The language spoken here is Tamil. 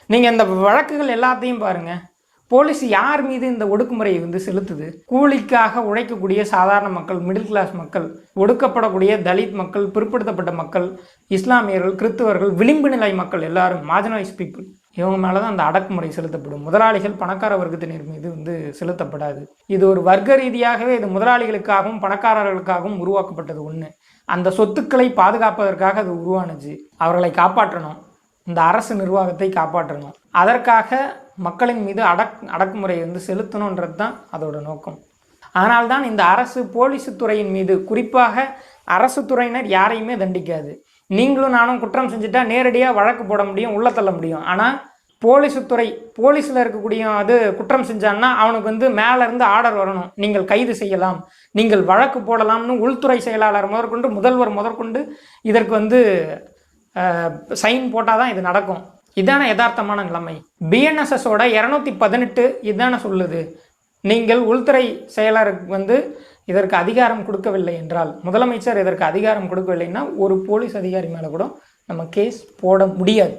நீங்கள் இந்த வழக்குகள் எல்லாத்தையும் பாருங்கள். போலீஸ் யார் மீது இந்த ஒடுக்குமுறையை செலுத்துது? கூலிக்காக உழைக்கக்கூடிய சாதாரண மக்கள், மிடில் கிளாஸ் மக்கள், ஒடுக்கப்படக்கூடிய தலித் மக்கள், பிற்படுத்தப்பட்ட மக்கள், இஸ்லாமியர்கள், கிறிஸ்தவர்கள், விளிம்பு நிலை மக்கள், எல்லாரும் மார்ஜினலைஸ் பீப்புள், இவங்க மேலே தான் அந்த அடக்குமுறை செலுத்தப்படும். முதலாளிகள் பணக்கார வர்க்கத்தினர் மீது செலுத்தப்படாது. இது ஒரு வர்க்க ரீதியாகவே இது முதலாளிகளுக்காகவும் பணக்காரர்களுக்காகவும் உருவாக்கப்பட்டது ஒன்று. அந்த சொத்துக்களை பாதுகாப்பதற்காக அது உருவானுச்சு. அவர்களை காப்பாற்றணும், இந்த அரசு நிர்வாகத்தை காப்பாற்றணும். அதற்காக மக்களின் மீது அடக்குமுறையை செலுத்தணுன்றது தான் அதோட நோக்கம். அதனால்தான் இந்த அரசு போலீஸ் துறையின் மீது, குறிப்பாக அரசு துறையினர் யாரையுமே தண்டிக்காது. நீங்களும் நானும் குற்றம் செஞ்சுட்டா நேரடியாக வழக்கு போட முடியும், உள்ள தள்ள முடியும். ஆனால் போலீஸுத்துறை, போலீஸில் இருக்கக்கூடிய அது குற்றம் செஞ்சான்னா அவனுக்கு மேலேருந்து ஆர்டர் வரணும், நீங்கள் கைது செய்யலாம், நீங்கள் வழக்கு போடலாம்னு உள்துறை செயலாளர் முதற்கொண்டு, முதல்வர் முதற்கொண்டு இதற்கு சைன் போட்டால் தான் இது நடக்கும். இதான யதார்த்தமான நிலைமை. பிஎன்எஸ்எஸோட 218 இதான சொல்லுது. நீங்கள் உள்துறை செயலருக்கு இதற்கு அதிகாரம் கொடுக்கவில்லை என்றால், முதலமைச்சர் இதற்கு அதிகாரம் கொடுக்கவில்லைன்னா ஒரு போலீஸ் அதிகாரி மேலே கூட நம்ம கேஸ் போட முடியாது.